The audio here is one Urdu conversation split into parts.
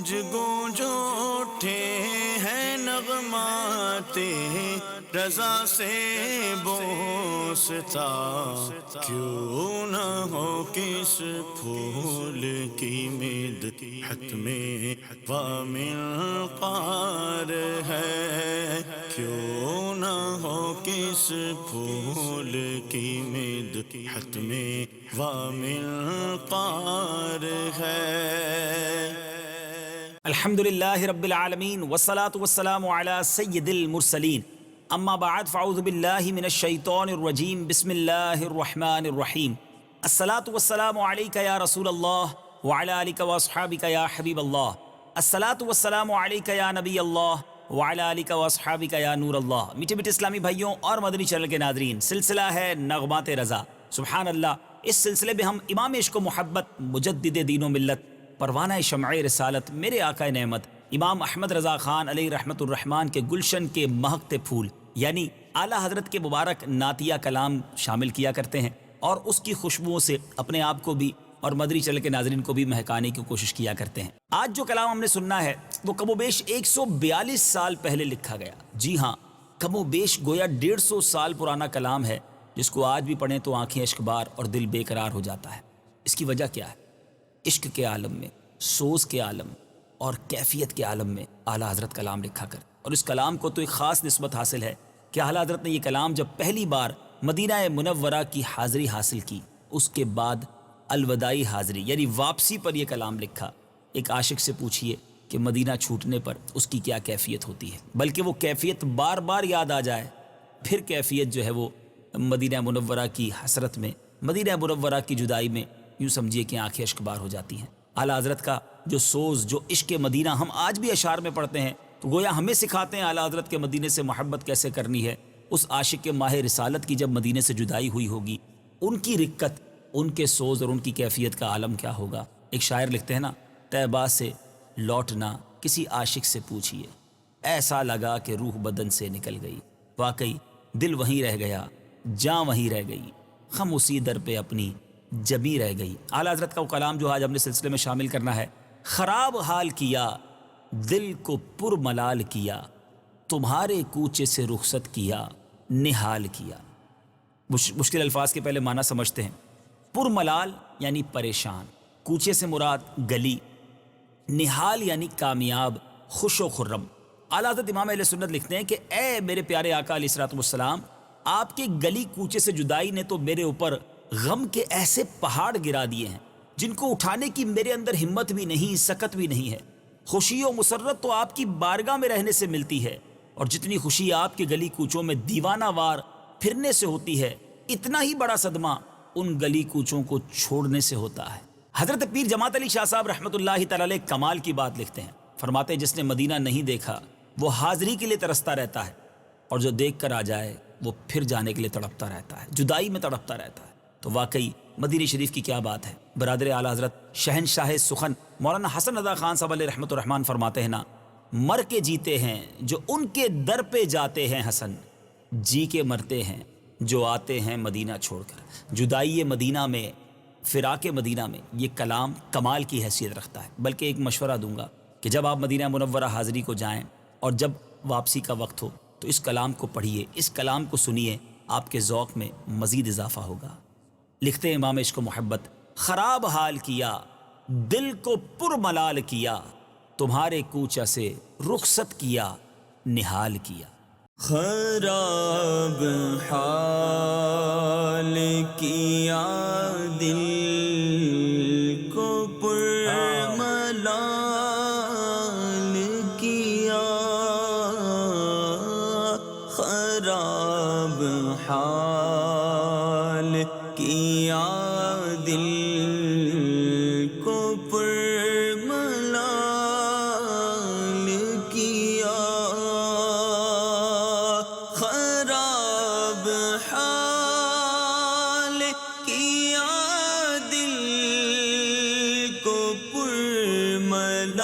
گونج گونج اٹھے ہیں نغمات رضا سے بوستا، کیوں نہ ہو کس پھول کی مدحت میں وامنقار ہے، کیوں نہ ہو کس پھول کی مدحت میں وامنقار ہے۔ الحمدللہ رب العالمین والصلاة والسلام علی سید المرسلین، اما بعد فاعوذ باللہ من الشیطان الرجیم، بسم اللہ الرحمن الرحیم۔ الصلاة والسلام علیک یا رسول اللہ وعلی آلک واصحابک یا حبیب اللہ، الصلاة والسلام علیک یا نبی اللہ وعلی آلک واصحابک یا نور اللہ۔ میٹھے میٹھے اسلامی بھائیوں اور مدنی چینل کے ناظرین، سلسلہ ہے نغمات رضا۔ سبحان اللہ، اس سلسلے میں ہم امام عشق و محبت، مجدد دین و ملت، پروانہ شمع رسالت، میرے آقا نعمت امام احمد رضا خان علیہ رحمت الرحمن کے گلشن کے مہکتے پھول یعنی اعلیٰ حضرت کے مبارک نعتیہ کلام شامل کیا کرتے ہیں، اور اس کی خوشبوؤں سے اپنے آپ کو بھی اور مدنی چینل کے ناظرین کو بھی مہکانے کی کوشش کیا کرتے ہیں۔ آج جو کلام ہم نے سننا ہے وہ کم و بیش 142 سال پہلے لکھا گیا۔ جی ہاں، کم و بیش گویا 150 سال پرانا کلام ہے، جس کو آج بھی پڑھیں تو آنکھیں اشک بار اور دل بے قرار ہو جاتا ہے۔ اس کی وجہ کیا ہے؟ عشق کے عالم میں، سوز کے عالم اور کیفیت کے عالم میں اعلیٰ حضرت کلام لکھا کر، اور اس کلام کو تو ایک خاص نسبت حاصل ہے کہ اعلیٰ حضرت نے یہ کلام جب پہلی بار مدینہ منورہ کی حاضری حاصل کی، اس کے بعد الوداعی حاضری یعنی واپسی پر یہ کلام لکھا۔ ایک عاشق سے پوچھئے کہ مدینہ چھوٹنے پر اس کی کیا کیفیت ہوتی ہے، بلکہ وہ کیفیت بار بار یاد آ جائے، پھر کیفیت جو ہے وہ مدینہ منورہ کی حسرت میں، مدینہ منورہ کی جدائی میں یوں سمجھیے کہ آنکھیں اشک بار ہو جاتی ہیں۔ اعلیٰ حضرت کا جو سوز، جو عشق مدینہ ہم آج بھی اشعار میں پڑھتے ہیں، تو گویا ہمیں سکھاتے ہیں اعلیٰ حضرت کے مدینے سے محبت کیسے کرنی ہے۔ اس عاشق کے ماہ رسالت کی جب مدینے سے جدائی ہوئی ہوگی، ان کی رکت، ان کے سوز اور ان کی کیفیت کا عالم کیا ہوگا۔ ایک شاعر لکھتے ہیں نا، طیبہ سے لوٹنا کسی عاشق سے پوچھئے، ایسا لگا کہ روح بدن سے نکل گئی، واقعی دل وہیں رہ گیا، جاں وہیں رہ گئی، خم اسی در پہ اپنی جبی رہ گئی۔ اعلیٰ حضرت کا وہ کلام جو آج ہم نے سلسلے میں شامل کرنا ہے، خراب حال کیا دل کو پر ملال کیا، تمہارے کوچے سے رخصت کیا نہال کیا۔ مشکل الفاظ کے پہلے معنی سمجھتے ہیں۔ پر ملال یعنی پریشان، کوچے سے مراد گلی، نہال یعنی کامیاب، خوش و خرم۔ اعلیٰ حضرت امام اہل سنت لکھتے ہیں کہ اے میرے پیارے آقا علیہ الصلوۃ والسلام، آپ کے گلی کوچے سے جدائی نے تو میرے اوپر غم کے ایسے پہاڑ گرا دیے ہیں جن کو اٹھانے کی میرے اندر ہمت بھی نہیں، سکت بھی نہیں ہے۔ خوشی و مسرت تو آپ کی بارگاہ میں رہنے سے ملتی ہے، اور جتنی خوشی آپ کے گلی کوچوں میں دیوانہ وار پھرنے سے ہوتی ہے، اتنا ہی بڑا صدمہ ان گلی کوچوں کو چھوڑنے سے ہوتا ہے۔ حضرت پیر جماعت علی شاہ صاحب رحمۃ اللہ تعالی علیہ کمال کی بات لکھتے ہیں، فرماتے ہیں جس نے مدینہ نہیں دیکھا وہ حاضری کے لیے ترستا رہتا ہے، اور جو دیکھ کر آ جائے وہ پھر جانے کے لیے تڑپتا رہتا ہے، جدائی میں تڑپتا رہتا ہے۔ تو واقعی مدینہ شریف کی کیا بات ہے۔ برادر اعلیٰ حضرت شہنشاہ سخن مولانا حسن رضا خان صاحب علیہ رحمۃ الرحمن فرماتے ہیں نا، مر کے جیتے ہیں جو ان کے در پہ جاتے ہیں حسن، جی کے مرتے ہیں جو آتے ہیں مدینہ چھوڑ کر۔ جدائی مدینہ میں، فراق مدینہ میں یہ کلام کمال کی حیثیت رکھتا ہے۔ بلکہ ایک مشورہ دوں گا کہ جب آپ مدینہ منورہ حاضری کو جائیں اور جب واپسی کا وقت ہو تو اس کلام کو پڑھیے، اس کلام کو سنیے، آپ کے ذوق میں مزید اضافہ ہوگا۔ لکھتے ہیں امام عشق و محبت، خراب حال کیا دل کو پر ملال کیا، تمہارے کوچہ سے رخصت کیا نہال کیا۔ خراب حال کیا دل کو پر ملال کیا، خراب حال کیا دل کو پر ملال کیا، خراب حال کیا دل کو پر ملال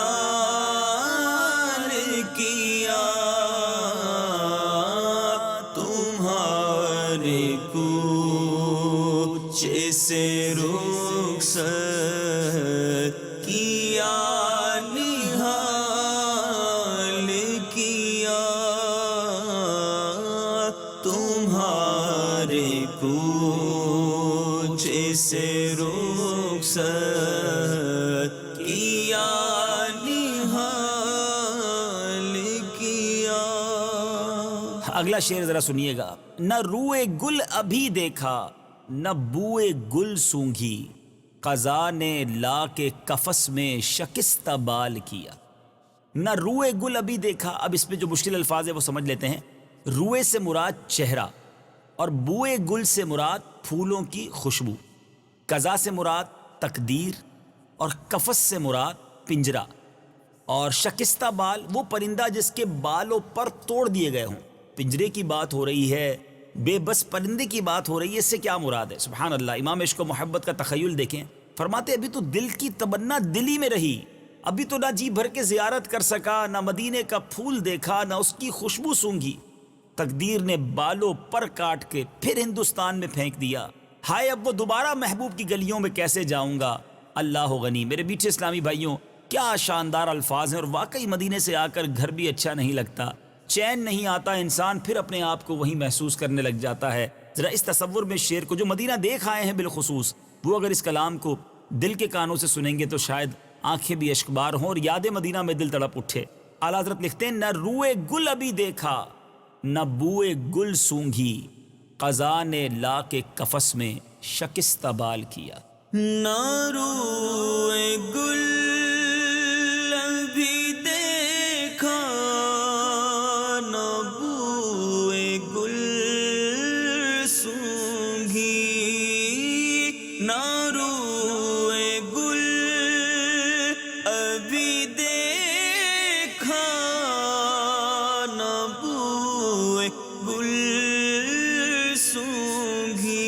کیا، تمہارے کوچے سے رخصت کیا نہال کیا نہال کیا. اگلا شعر ذرا سنیے گا. نہ روئے گل ابھی دیکھا نہ بوئے گل سونگھی، قضا نے لا کے کفس میں شکستہ بال کیا. نہ روئے گل ابھی دیکھا. اب اس میں جو مشکل الفاظ ہے وہ سمجھ لیتے ہیں. روئے سے مراد چہرہ، اور بوئے گل سے مراد پھولوں کی خوشبو، قضا سے مراد تقدیر، اور کفس سے مراد پنجرہ، اور شکستہ بال وہ پرندہ جس کے بالوں پر توڑ دیے گئے ہوں. پنجرے کی بات ہو رہی ہے، بے بس پرندے کی بات ہو رہی ہے. اس سے کیا مراد ہے؟ سبحان اللہ. امام عشق و محبت کا تخیل دیکھیں. فرماتے ابھی تو دل کی تمنا دل ہی میں رہی، ابھی تو نہ جی بھر کے زیارت کر سکا، نہ مدینے کا پھول دیکھا، نہ اس کی خوشبو سونگھی. تقدیر نے بالوں پر کاٹ کے پھر ہندوستان میں پھینک دیا. ہائے اب وہ دوبارہ محبوب کی گلیوں میں کیسے جاؤں گا. اللہ غنی. میرے میٹھے اسلامی بھائیوں، کیا شاندار الفاظ ہیں. اور واقعی مدینے سے آ کر گھر بھی اچھا نہیں لگتا، چین نہیں آتا، انسان پھر اپنے آپ کو وہیں محسوس کرنے لگ جاتا ہے. ذرا اس تصور میں شعر کو جو مدینہ دیکھ آئے ہیں بالخصوص، وہ اگر اس کلام کو دل کے کانوں سے سنیں گے تو شاید آنکھیں بھی اشکبار ہوں اور یاد مدینہ میں دل تڑپ اٹھے. اعلیٰ حضرت لکھتے ہیں نہ روئے گل ابھی دیکھا نہ بوئے گل سونگھی، قضا نے لا کے کفس میں شکستہ بال کیا. نہ روئے گل ابھی دیکھا نہ بوئے گل سونگھی، نہ روئے گل ابھی دیکھا نہ بوئے گل سونگھی،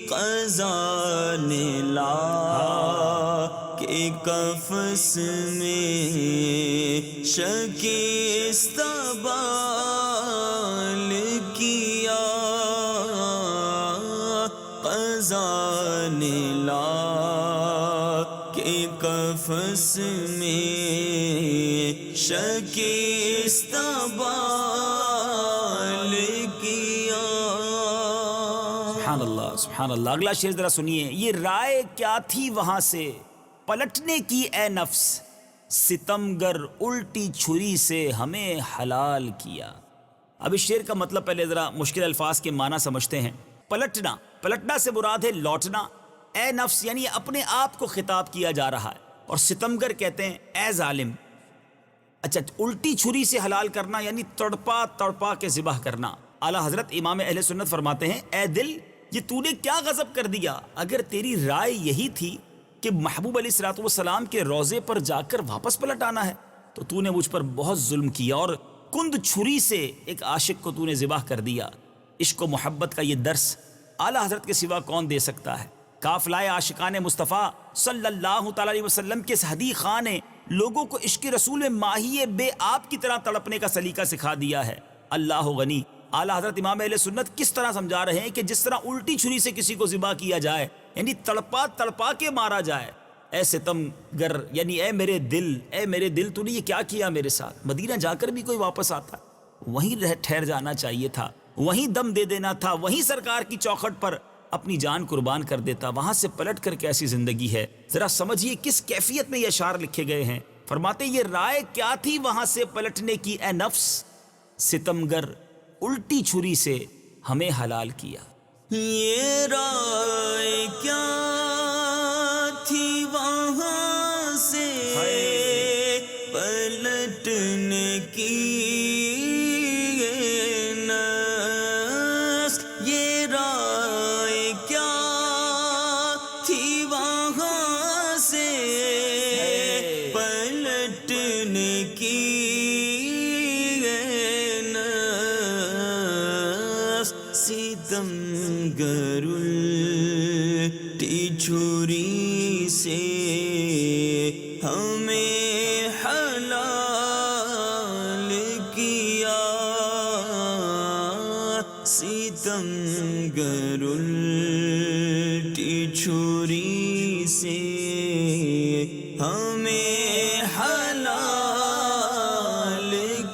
قضا نے لا کے کفس میں شکستہ بال کیا. قضا نے لا کے کفس میں شکستہ بال کیا. سبحان اللہ سبحان اللہ. اگلا شعر ذرا سنیے. یہ رائے کیا تھی وہاں سے پلٹنے کی اے نفس، ستمگر الٹی چھری سے ہمیں حلال کیا. اب اس شعر کا مطلب پہلے ذرا مشکل الفاظ کے معنی سمجھتے ہیں. پلٹنا، پلٹنا سے مراد ہے لوٹنا. اے نفس یعنی اپنے آپ کو خطاب کیا جا رہا ہے، اور ستمگر کہتے ہیں اے ظالم. اچھا، الٹی چھری سے حلال کرنا یعنی تڑپا تڑپا کے ذبح کرنا. اعلیٰ حضرت امام اہل سنت فرماتے ہیں اے دل، یہ تو نے کیا غضب کر دیا. اگر تیری رائے یہی تھی کہ محبوب علیہ الصلوۃ والسلام کے روضے پر جا کر واپس پلٹ آنا ہے تو تو نے مجھ پر بہت ظلم کیا اور کند چھری سے ایک عاشق کو تو نے ذبح کر دیا. عشق و محبت کا یہ درس اعلیٰ حضرت کے سوا کون دے سکتا ہے. قافلہ عاشقان مصطفیٰ صلی اللہ تعالی علیہ وسلم کے صحدی خان نے لوگوں کو عشق رسول میں ماہی بے آب کی طرح تڑپنے کا سلیقہ سکھا دیا ہے. اللہ غنی. اعلیٰ حضرت امام اہل سنت کس طرح سمجھا رہے ہیں کہ جس طرح الٹی چھری سے کسی کو ذبح کیا جائے یعنی تڑپا تڑپا کے مارا جائے. اے ستم گر یعنی اے میرے دل تو نے یہ کیا کیا میرے ساتھ. مدینہ جا کر بھی کوئی واپس آتا، وہیں ٹھہر جانا چاہیے تھا، وہیں دم دے دینا تھا، وہیں سرکار کی چوکھٹ پر اپنی جان قربان کر دیتا. وہاں سے پلٹ کر کیسی زندگی ہے. ذرا سمجھیے کس کیفیت میں یہ اشعار لکھے گئے ہیں. فرماتے یہ رائے کیا تھی وہاں سے پلٹنے کی اے نفس، ستمگر الٹی چھری سے ہمیں حلال کیا. یہ رائے کیا تھی وہاں سے پلٹنے کی نفس، یہ رائے کیا تھی وہاں سے پلٹنے کی ستمگر الٹی چھری سے ہمیں حلال کیا. ستمگر الٹی چھری سے ہمیں حلال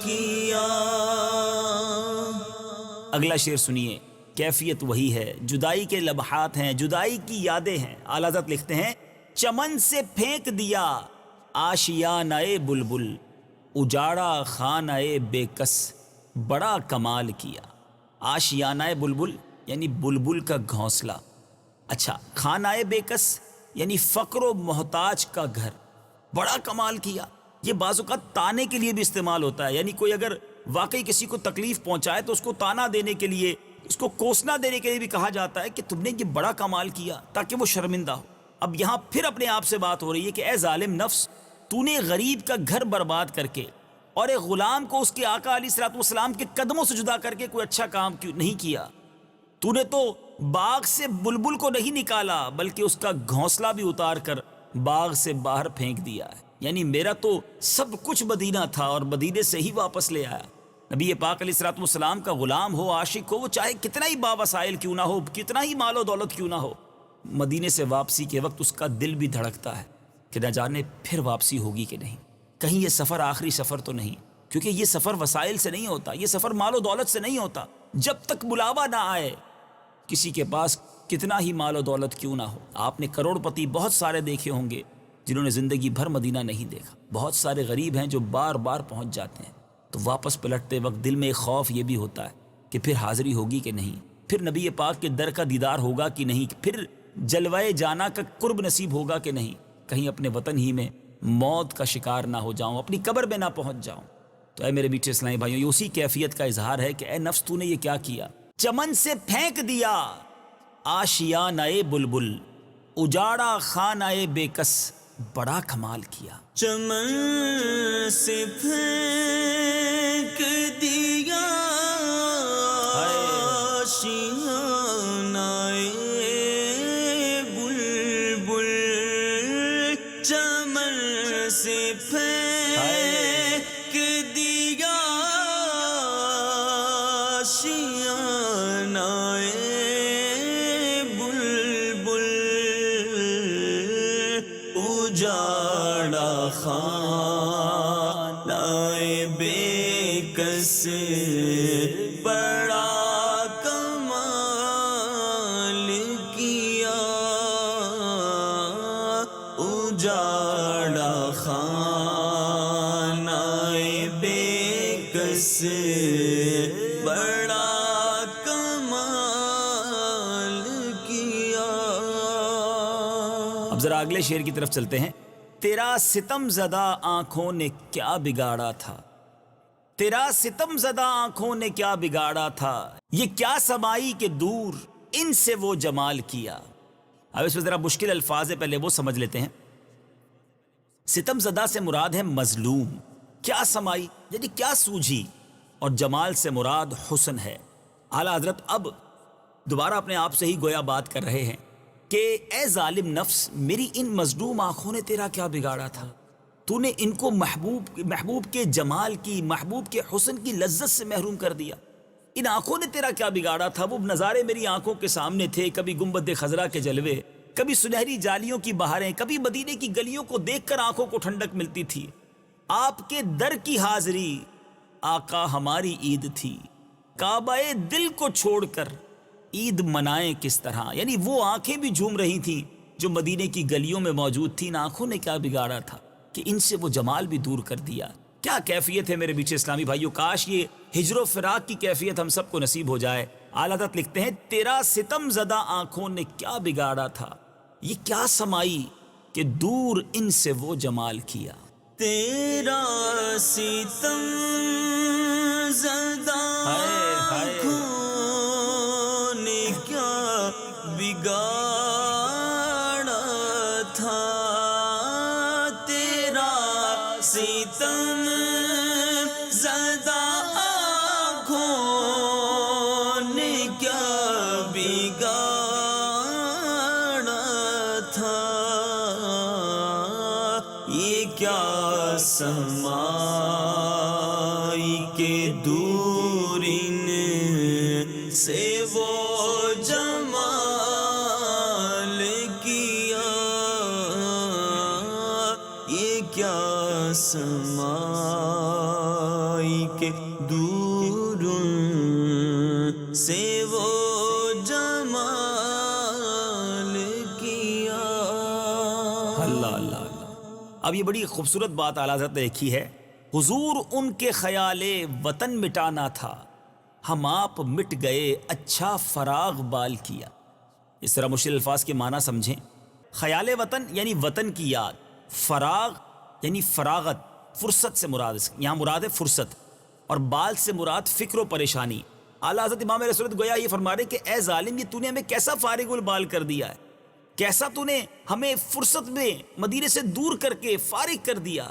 کیا. اگلا شعر سنیے. کیفیت وہی ہے، جدائی کے لمحات ہیں، جدائی کی یادیں ہیں. اعلیٰ حضرت لکھتے ہیں چمن سے پھینک دیا آشیانہ بلبل، اجاڑا خانہ بے کس، بڑا کمال کیا۔ آشیانہ بلبل یعنی بلبل کا گھونسلہ، اچھا خانہ بے کس یعنی فقر و محتاج کا گھر، بڑا کمال کیا۔ یہ بعض اوقات تانے کے لیے بھی استعمال ہوتا ہے، یعنی کوئی اگر واقعی کسی کو تکلیف پہنچائے تو اس کو تانا دینے کے لیے، اس کو کوسنا دینے کے لیے بھی کہا جاتا ہے کہ تم نے یہ بڑا کمال کیا، تاکہ وہ شرمندہ ہو۔ اب یہاں پھر اپنے آپ سے بات ہو رہی ہے کہ اے ظالم نفس، تو نے غریب کا گھر برباد کر کے اور ایک غلام کو اس کے آقا علیہ الصلوۃ والسلام کے قدموں سے جدا کر کے کوئی اچھا کام کیوں نہیں کیا؟ تو نے تو باغ سے بلبل کو نہیں نکالا بلکہ اس کا گھونسلہ بھی اتار کر باغ سے باہر پھینک دیا ہے۔ یعنی میرا تو سب کچھ مدینہ تھا اور مدینے سے ہی واپس لے آیا۔ نبی پاک علیہ الصلوۃ والسلام کا غلام ہو، عاشق ہو، وہ چاہے کتنا ہی باوسائل کیوں نہ ہو، کتنا ہی مال و دولت کیوں نہ ہو، مدینے سے واپسی کے وقت اس کا دل بھی دھڑکتا ہے کہ نہ جانے پھر واپسی ہوگی کہ نہیں، کہیں یہ سفر آخری سفر تو نہیں، کیونکہ یہ سفر وسائل سے نہیں ہوتا، یہ سفر مال و دولت سے نہیں ہوتا۔ جب تک بلاوا نہ آئے، کسی کے پاس کتنا ہی مال و دولت کیوں نہ ہو۔ آپ نے کروڑ پتی بہت سارے دیکھے ہوں گے جنہوں نے زندگی بھر مدینہ نہیں دیکھا، بہت سارے غریب ہیں جو بار بار پہنچ جاتے ہیں، تو واپس پلٹتے وقت دل میں ایک خوف یہ بھی ہوتا ہے کہ پھر حاضری ہوگی کہ نہیں، پھر نبی پاک کے در کا دیدار ہوگا کہ نہیں، پھر جلوہ جانا کا قرب نصیب ہوگا کہ نہیں، کہیں اپنے وطن ہی میں موت کا شکار نہ ہو جاؤں، اپنی قبر میں نہ پہنچ جاؤں۔ تو اے میرے میٹھے اسلامی بھائیوں، یہ اسی کیفیت کا اظہار ہے کہ اے نفس تو نے یہ کیا کیا؟ چمن سے پھینک دیا آشیانہ بلبل، اجاڑا خانہ بے کس، بڑا کمال کیا۔ چمن سے پھینک دیا آشیانہ بلبل، چمن سے پھینک دیا آشیانہ بلبل، اجاڑا خانہ بے کس، بڑا کمال کیا۔ اجاڑا خانہ بے کس، بڑا کمال کیا۔ اب ذرا اگلے شعر کی طرف چلتے ہیں۔ تیرا ستم زدہ آنکھوں نے کیا بگاڑا تھا، تیرا ستم زدہ آنکھوں نے کیا بگاڑا تھا، یہ کیا سمائی کے دور ان سے وہ جمال کیا۔ اب اس میں ذرا مشکل الفاظ ہے، پہلے وہ سمجھ لیتے ہیں۔ ستم زدہ سے مراد ہے مظلوم، کیا سمائی یعنی کیا سوجھی، اور جمال سے مراد حسن ہے۔ اعلیٰ حضرت اب دوبارہ اپنے آپ سے ہی گویا بات کر رہے ہیں کہ اے ظالم نفس، میری ان مظلوم آنکھوں نے تیرا کیا بگاڑا تھا، تو نے ان کو محبوب کے جمال کی، محبوب کے حسن کی لذت سے محروم کر دیا۔ ان آنکھوں نے تیرا کیا بگاڑا تھا؟ وہ نظارے میری آنکھوں کے سامنے تھے، کبھی گنبد خضرا کے جلوے، کبھی سنہری جالیوں کی بہاریں، کبھی مدینے کی گلیوں کو دیکھ کر آنکھوں کو ٹھنڈک ملتی تھی۔ آپ کے در کی حاضری آقا ہماری عید تھی، کعبہ دل کو چھوڑ کر عید منائیں کس طرح۔ یعنی وہ آنکھیں بھی جھوم رہی تھیں جو مدینے کی گلیوں میں موجود تھیں، ان آنکھوں نے کیا بگاڑا تھا کہ ان سے وہ جمال بھی دور کر دیا۔ کیا کیفیت ہے میرے بیچے اسلامی بھائیوں، کاش یہ ہجر و فراق کی کیفیت ہم سب کو نصیب ہو جائے۔ اعلیٰ حضرت لکھتے ہیں تیرا ستم زدہ آنکھوں نے کیا بگاڑا تھا، یہ کیا سمائی کہ دور ان سے وہ جمال کیا۔ تیرا ستم زدہ آنکھوں نے کیا بگاڑا تھا، تیرا ستم زدہ آنکھوں نے کیا بگاڑا تھا، یہ کیا سمائی کے دور ان سے وہ جمال کیا، یہ کیا سمائی کے دور سے وہ جمال کیا۔ اللہ اللہ۔ اب یہ بڑی خوبصورت بات اعلیٰ حضرت نے لکھی ہے، حضور ان کے خیال وطن مٹانا تھا، ہم آپ مٹ گئے اچھا فراغ بال کیا۔ اس طرح مشکل الفاظ کے معنی سمجھیں۔ خیال وطن یعنی وطن کی یاد، فراغ یعنی فراغت، فرصت سے مراد، یہاں مراد ہے فرصت، اور بال سے مراد فکر و پریشانی۔ اعلیٰ حضرت امام علیہ السلام گویا یہ فرما رہے کہ اے ظالم، یہ تو نے ہمیں کیسا فارغ البال کر دیا ہے، کیسا تو نے ہمیں فرصت میں مدینے سے دور کر کے فارغ کر دیا۔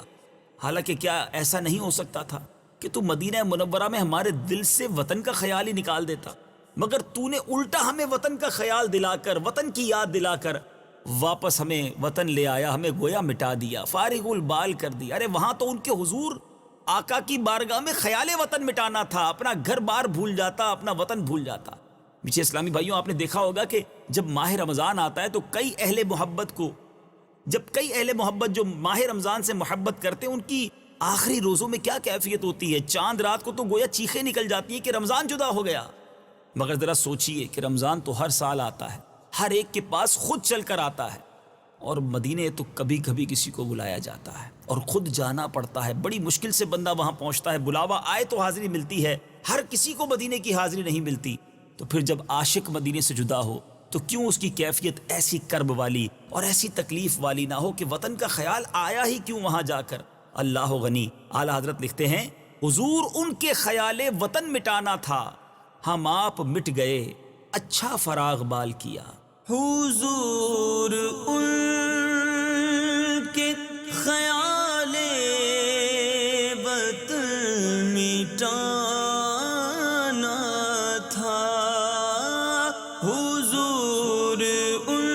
حالانکہ کیا ایسا نہیں ہو سکتا تھا کہ تو مدینہ منورہ میں ہمارے دل سے وطن کا خیال ہی نکال دیتا، مگر تو نے الٹا ہمیں وطن کا خیال دلا کر، وطن کی یاد دلا کر واپس ہمیں وطن لے آیا، ہمیں گویا مٹا دیا، فارغ البال کر دیا۔ ارے وہاں تو ان کے حضور آقا کی بارگاہ میں خیال وطن مٹانا تھا، اپنا گھر بار بھول جاتا، اپنا وطن بھول جاتا۔ پیچھے اسلامی بھائیوں، آپ نے دیکھا ہوگا کہ جب ماہ رمضان آتا ہے تو کئی اہل محبت جو ماہ رمضان سے محبت کرتے ہیں، ان کی آخری روزوں میں کیا کیفیت ہوتی ہے؟ چاند رات کو تو گویا چیخیں نکل جاتی ہیں کہ رمضان جدا ہو گیا۔ مگر ذرا سوچئے کہ رمضان تو ہر سال آتا ہے، ہر ایک کے پاس خود چل کر آتا ہے، اور مدینے تو کبھی کبھی کسی کو بلایا جاتا ہے اور خود جانا پڑتا ہے، بڑی مشکل سے بندہ وہاں پہنچتا ہے، بلاوا آئے تو حاضری ملتی ہے، ہر کسی کو مدینے کی حاضری نہیں ملتی۔ تو پھر جب عاشق مدینے سے جدا ہو تو کیوں اس کی کیفیت ایسی کرب والی اور ایسی تکلیف والی نہ ہو کہ وطن کا خیال آیا ہی کیوں وہاں جا کر۔ اللہ غنی۔ اعلیٰ حضرت لکھتے ہیں، حضور ان کے خیال وطن مٹانا تھا، ہم آپ مٹ گئے اچھا فراغ بال کیا۔ حضور ان کے خیال وطن مٹانا تھا، حضور ان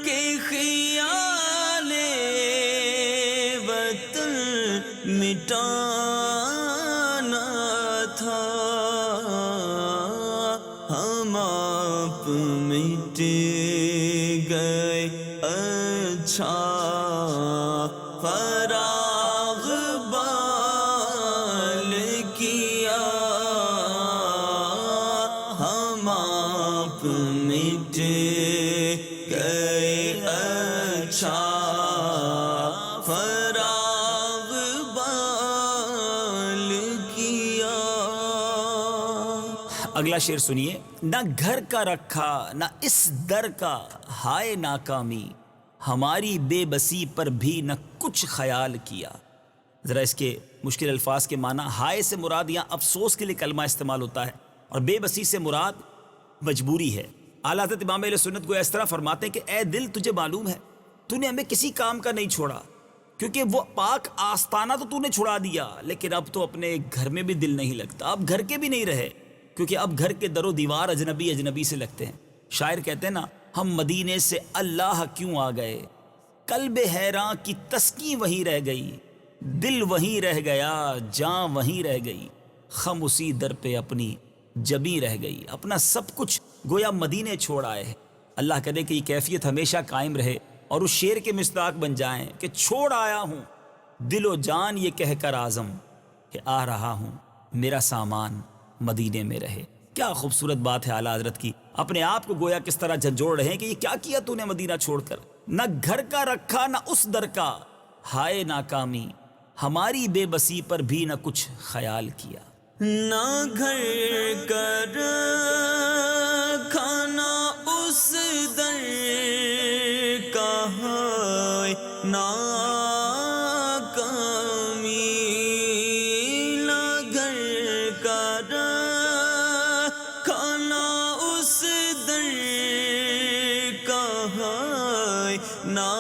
کے خیال وطن مٹانا تھا، ہم آپ مٹ گئے اچھا فراغ بال کیا، ہم آپ مٹ گئے اچھا فراغ بال کیا۔ اگلا شعر سنیے، نہ گھر کا رکھا نہ اس در کا، ہائے ناکامی ہماری بے بسی پر بھی نہ کچھ خیال کیا۔ ذرا اس کے مشکل الفاظ کے معنی، ہائے سے مراد یہاں افسوس کے لیے کلمہ استعمال ہوتا ہے، اور بے بسی سے مراد مجبوری ہے۔ اعلیٰ حضرت امام اہل سنت کو اس طرح فرماتے ہیں کہ اے دل، تجھے معلوم ہے تو نے ہمیں کسی کام کا نہیں چھوڑا، کیونکہ وہ پاک آستانہ تو نے چھڑا دیا، لیکن اب تو اپنے گھر میں بھی دل نہیں لگتا، اب گھر کے بھی نہیں رہے، کیونکہ اب گھر کے در و دیوار اجنبی سے لگتے ہیں۔ شاعر کہتے ہیں نا، ہم مدینے سے اللہ کیوں آ گئے، قلب حیراں کی تسکین وہیں رہ گئی، دل وہیں رہ گیا، جان وہیں رہ گئی، خم اسی در پہ اپنی جبیں رہ گئی۔ اپنا سب کچھ گویا مدینے چھوڑ آئے ہیں۔ اللہ کرے کہ یہ کیفیت ہمیشہ قائم رہے اور اس شعر کے مصداق بن جائیں کہ چھوڑ آیا ہوں دل و جان یہ کہہ کر اعظم، کہ آ رہا ہوں میرا سامان مدینے میں رہے۔ کیا خوبصورت بات ہے اعلیٰ حضرت کی، اپنے آپ کو گویا کس طرح جھنجھوڑ رہے ہیں کہ یہ کیا کیا تو نے مدینہ چھوڑ کر، نہ گھر کا رکھا نہ اس در کا، ہائے ناکامی ہماری بے بسی پر بھی نہ کچھ خیال کیا۔ نہ گھر کا رکھا نہ اس در کا، ہائے ناکامی، نہ گھر کا رکھا نہ اس در کا، ہائے ناکامی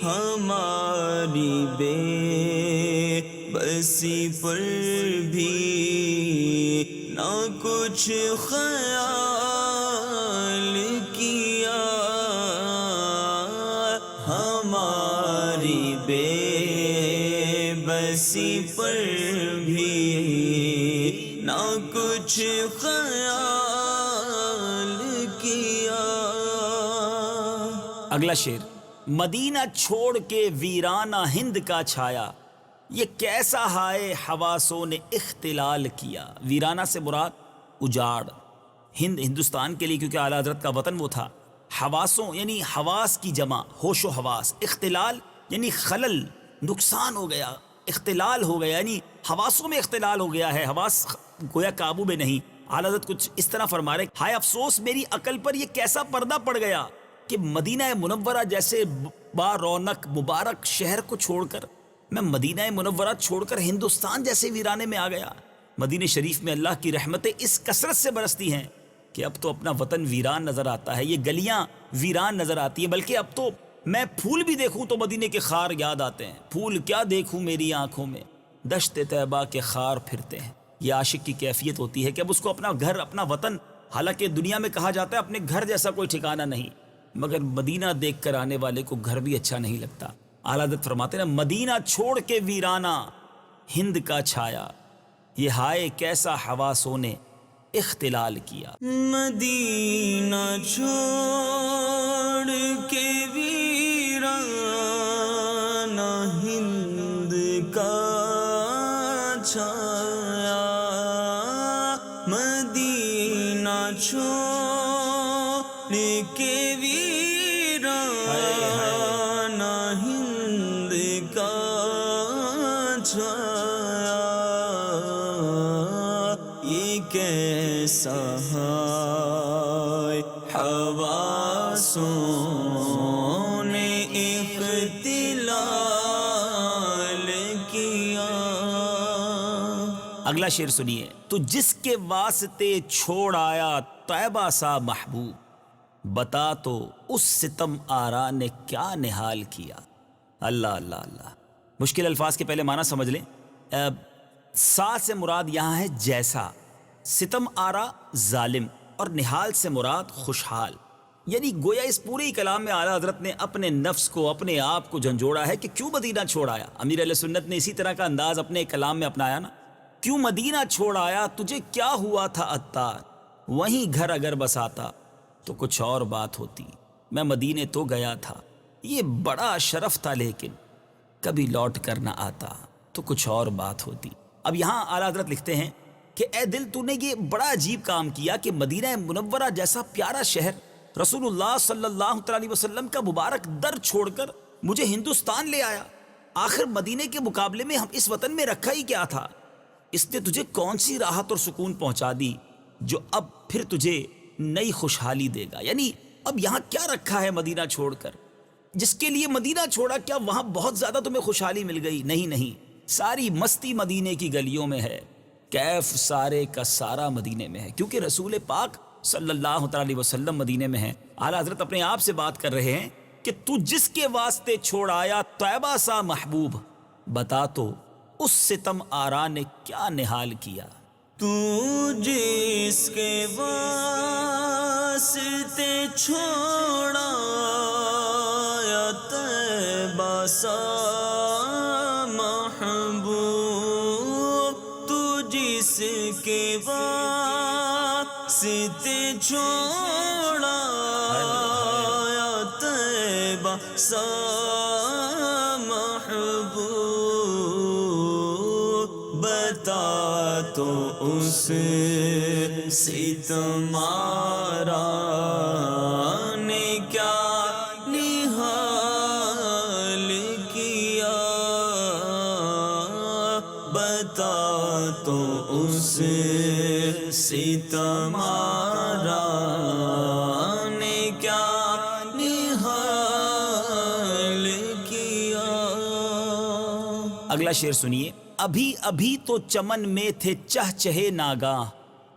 ہماری بے بسی پر بھی نہ کچھ خیال کیا، ہماری بے بسی پر بھی نہ کچھ خیال کیا۔ اگلا شعر، مدینہ چھوڑ کے ویرانہ ہند کا چھایا، یہ کیسا ہائے حواسوں نے اختلال کیا۔ ویرانہ سے مراد اجاڑ، ہند ہندوستان کے لیے کیونکہ اعلیٰ حضرت کا وطن وہ تھا، حواسوں یعنی حواس کی جمع ہوش و حواس، اختلال یعنی خلل، نقصان ہو گیا، اختلال ہو گیا یعنی حواسوں میں اختلال ہو گیا ہے، حواس گویا قابو میں نہیں۔ اعلیٰ حضرت کچھ اس طرح فرما رہے، ہائے افسوس میری عقل پر یہ کیسا پردہ پڑ گیا کہ مدینہ منورہ جیسے با رونق مبارک شہر کو چھوڑ کر میں مدینہ منورہ چھوڑ کر ہندوستان جیسے ویرانے میں آ گیا۔ مدینہ شریف میں اللہ کی رحمتیں اس کثرت سے برستی ہیں کہ اب تو اپنا وطن ویران نظر آتا ہے، یہ گلیاں ویران نظر آتی ہیں، بلکہ اب تو میں پھول بھی دیکھوں تو مدینے کے خار یاد آتے ہیں۔ پھول کیا دیکھوں میری آنکھوں میں، دشت طیبہ کے خار پھرتے ہیں۔ یہ عاشق کی کیفیت ہوتی ہے کہ اب اس کو اپنا گھر، اپنا وطن، حالانکہ دنیا میں کہا جاتا ہے اپنے گھر جیسا کوئی ٹھکانہ نہیں، مگر مدینہ دیکھ کر آنے والے کو گھر بھی اچھا نہیں لگتا۔ اعلیٰ حضرت فرماتے ہیں مدینہ چھوڑ کے ویرانہ ہند کا چھایا، یہ ہائے کیسا حواسوں نے اختلال کیا۔ مدینہ چھوڑ کے ویرانہ ہند کا چھایا، مدینہ چھوڑ کے ویرانہ ہند کا چھایا، یہ کیسا ہے حواسوں نے اختلال کیا۔ اگلا شعر سنیے، تو جس کے واسطے چھوڑ آیا طیبہ سا محبوب، بتا تو اس ستم آرا نے کیا نحال کیا۔ اللہ اللہ اللہ، مشکل الفاظ کے پہلے معنی سمجھ لیں۔ سا سے مراد یہاں ہے جیسا، ستم آرا ظالم، اور نحال سے مراد خوشحال، یعنی گویا اس پورے کلام میں اعلیٰ حضرت نے اپنے نفس کو، اپنے آپ کو جھنجھوڑا ہے کہ کیوں مدینہ چھوڑ آیا۔ امیر اہل سنت نے اسی طرح کا انداز اپنے کلام میں اپنایا نا، کیوں مدینہ چھوڑ آیا، تجھے کیا ہوا تھا عطار، وہیں گھر اگر بساتا تو کچھ اور بات ہوتی، میں مدینے تو گیا تھا، یہ بڑا شرف تھا، لیکن کبھی لوٹ کر نہ آتا تو کچھ اور بات ہوتی۔ اب یہاں اعلیٰ حضرت لکھتے ہیں کہ اے دل تو نے یہ بڑا عجیب کام کیا کہ مدینہ منورہ جیسا پیارا شہر، رسول اللہ صلی اللہ علیہ وسلم کا مبارک در چھوڑ کر مجھے ہندوستان لے آیا۔ آخر مدینے کے مقابلے میں ہم اس وطن میں رکھا ہی کیا تھا؟ اس نے تجھے کون سی راحت اور سکون پہنچا دی جو اب پھر تجھے نئی خوشحالی دے گا؟ یعنی اب یہاں کیا رکھا ہے مدینہ چھوڑ کر؟ جس کے لیے مدینہ چھوڑا کیا وہاں بہت زیادہ تمہیں خوشحالی مل گئی؟ نہیں نہیں، ساری مستی مدینے کی گلیوں میں ہے، کیف سارے کا سارا مدینے میں ہے، کیونکہ رسول پاک صلی اللہ علیہ وسلم مدینے میں ہیں۔ اعلیٰ حضرت اپنے آپ سے بات کر رہے ہیں کہ تو جس کے واسطے چھوڑ آیا طیبہ سا محبوب، بتا تو اس ستم آرا نے کیا نحال کیا۔ تو جس کے واسطے چھوڑا یا طیبہ سا محبوب، تو جس کے واسطے چھوڑا یا طیبہ سا محبوب، بتا تو اس ستم آرا نے کیا نحال کیا، بتا تو اس ستم آرا نے کیا نحال کیا۔ اگلا شعر سنیے، ابھی ابھی تو چمن میں تھے چہ چہے ناگاہ،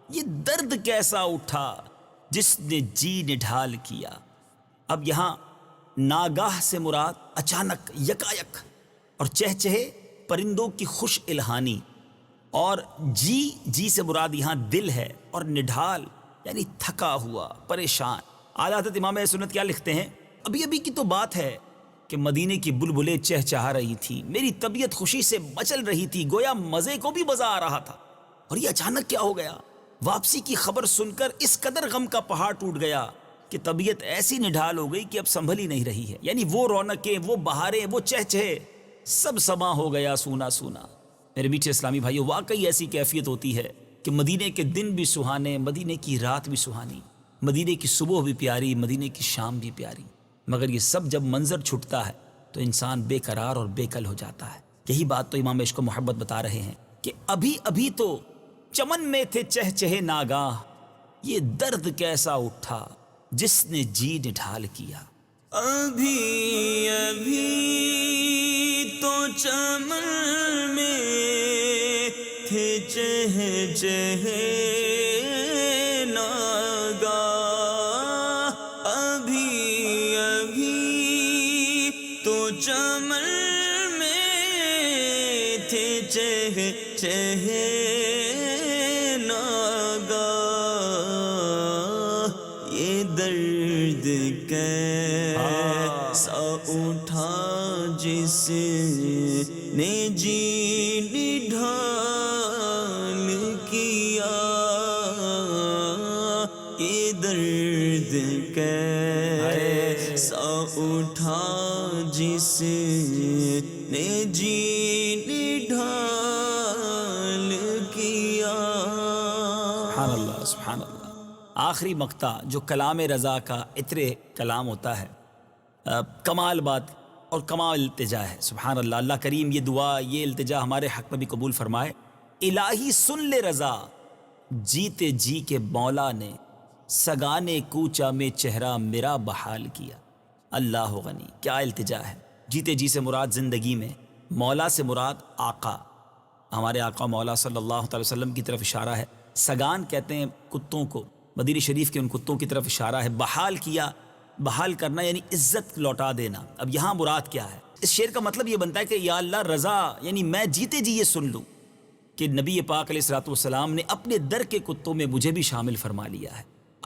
یہ درد کیسا اٹھا جس نے جی نڈھال کیا۔ اب یہاں ناگاہ سے مراد اچانک، یکایک، اور چہ چہے پرندوں کی خوش الہانی، اور جی سے مراد یہاں دل ہے، اور نڈھال یعنی تھکا ہوا، پریشان۔ اعلیٰ حضرت امام اہل سنت کیا لکھتے ہیں، ابھی ابھی کی تو بات ہے کہ مدینے کی بلبلیں چہچہا رہی تھی، میری طبیعت خوشی سے مچل رہی تھی، گویا مزے کو بھی مزہ آ رہا تھا، اور یہ اچانک کیا ہو گیا؟ واپسی کی خبر سن کر اس قدر غم کا پہاڑ ٹوٹ گیا کہ طبیعت ایسی نڈھال ہو گئی کہ اب سنبھل ہی نہیں رہی ہے، یعنی وہ رونقیں، وہ بہاریں، وہ چہچہے، سب سما ہو گیا سونا سونا۔ میرے میٹھے اسلامی بھائیو، واقعی ایسی کیفیت ہوتی ہے کہ مدینے کے دن بھی سہانے، مدینے کی رات بھی سہانی، مدینے کی صبح بھی پیاری، مدینے کی شام بھی پیاری، مگر یہ سب جب منظر چھٹتا ہے تو انسان بے قرار اور بے کل ہو جاتا ہے۔ یہی بات تو امام عشق و محبت بتا رہے ہیں کہ ابھی ابھی تو چمن میں تھے چہچہے ناگاہ، یہ درد کیسا اٹھا جس نے جی نڈھال کیا۔ ابھی ابھی تو چمن میں تھے چہچہے ناگاہ، ابھی ابھی تو چمن میں تھے چہچہے ناگاہ، یہ درد کیسا اٹھا جس نے جی نڈھال کیا، یہ درد کیسا اٹھا جس نے جی نڈھال کیا۔ سبحان اللہ، سبحان اللہ۔ آخری مقطع جو کلام رضا کا عطر کلام ہوتا ہے، کمال بات اور کمال التجا ہے۔ سبحان اللہ، اللہ کریم یہ دعا، یہ التجا ہمارے حق میں بھی قبول فرمائے۔ الہی سن لے رضا، جیتے جی کے مولا نے سگانے کوچا میں چہرہ میرا بحال کیا۔ اللہ غنی، کیا التجا ہے۔ جیتے جی سے مراد زندگی میں، مولا سے مراد آقا، ہمارے آقا مولا صلی اللہ تعالی وسلم کی طرف اشارہ ہے۔ سگان کہتے ہیں کتوں کو، مدینہ شریف کے ان کتوں کی طرف اشارہ ہے۔ بحال کیا، بحال کرنا یعنی عزت لوٹا دینا۔ اب یہاں مراد کیا ہے؟ اس شعر کا مطلب یہ بنتا ہے کہ یا اللہ رضا، یعنی میں جیتے جی یہ سن لوں کہ نبی پاک علیہ الصلوۃ والسلام نے اپنے در کے کتوں میں مجھے بھی شامل فرما لیا ہے۔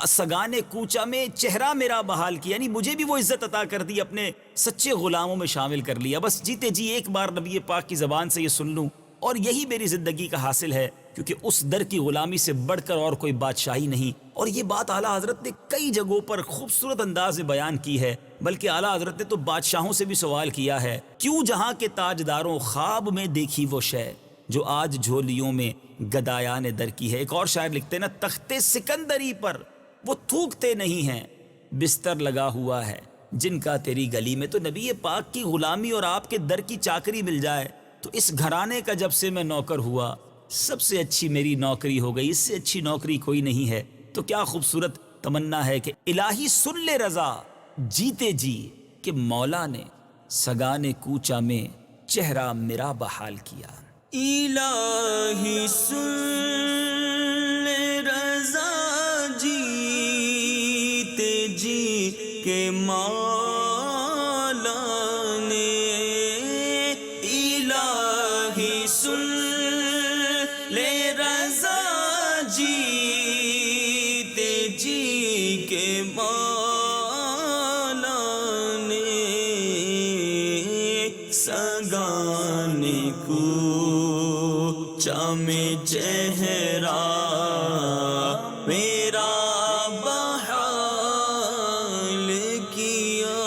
سگانے کوچا میں چہرہ میرا بحال کیا، یعنی مجھے بھی وہ عزت عطا کر دی، اپنے سچے غلاموں میں شامل کر لیا۔ بس جیتے جی ایک بار نبی پاک کی زبان سے یہ سن لوں اور یہی میری زندگی کا حاصل ہے، کیونکہ اس در کی غلامی سے بڑھ کر اور کوئی بادشاہی نہیں۔ اور یہ بات اعلیٰ حضرت نے کئی جگہوں پر خوبصورت انداز میں بیان کی ہے، بلکہ اعلیٰ حضرت نے تو بادشاہوں سے بھی سوال کیا ہے، کیوں جہاں کے تاجداروں خواب میں دیکھی وہ شے جو آج جھولیوں میں گدایان در کی ہے۔ ایک اور شاعر لکھتے ہیں نا، تختے سکندری پر وہ تھوکتے نہیں ہیں، بستر لگا ہوا ہے جن کا تیری گلی میں۔ تو نبی پاک کی غلامی اور آپ کے در کی چاکری مل جائے تو اس گھرانے کا جب سے میں نوکر ہوا سب سے اچھی میری نوکری ہو گئی، اس سے اچھی نوکری کوئی نہیں ہے۔ تو کیا خوبصورت تمنا ہے کہ الہی سن لے رضا، جیتے جی کہ مولا نے سگانے کوچا میں چہرہ میرا بحال کیا۔ الہی سن لے رضا، جیتے جی کے مولا نے، الہی سن لے رضا، جیتے جی کے مولا نے سگانے کوچا میں چہرہ میرا بحال کیا،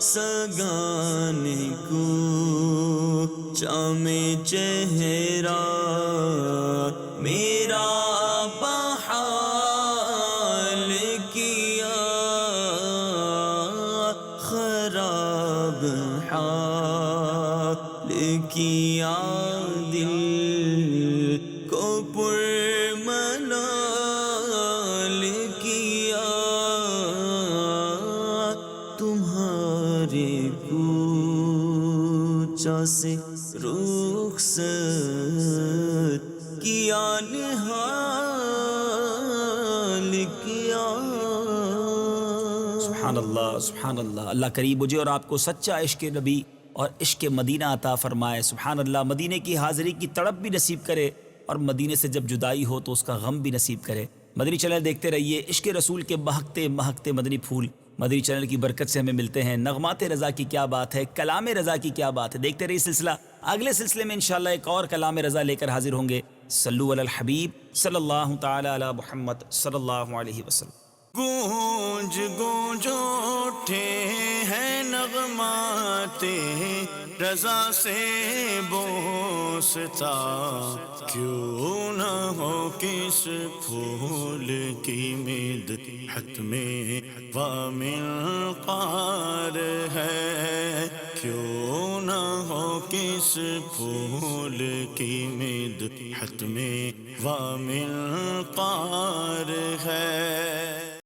سگانے کوچا میں چہرہ میرا بحال کیا، خراب حال کیا، دل کو پرملال کیا، تمہارے کوچا سے رخصت کیا، نہال کیا۔ سبحان اللہ، سبحان اللہ۔ اللہ کریم مجھے اور آپ کو سچا عشق نبی اور عشق مدینہ عطا فرمائے۔ سبحان اللہ، مدینے کی حاضری کی تڑپ بھی نصیب کرے اور مدینے سے جب جدائی ہو تو اس کا غم بھی نصیب کرے۔ مدنی چینل دیکھتے رہیے، عشق رسول کے مہکتے مہکتے مدنی پھول مدنی چینل کی برکت سے ہمیں ملتے ہیں۔ نغمات رضا کی کیا بات ہے، کلام رضا کی کیا بات ہے، دیکھتے رہیے سلسلہ۔ اگلے سلسلے میں انشاءاللہ ایک اور کلام رضا لے کر حاضر ہوں گے۔ صلو علی الحبیب صلی اللہ تعالی علی محمد صلی اللہ علیہ وسلم۔ گونج گونج اٹھے ہیں نغمات رضا سے بوستا، کیوں نہ ہو کس پھول کی مدحت میں وامنقار ہے، کیوں نہ ہو کس پھول کی مدحت میں وامنقار ہے۔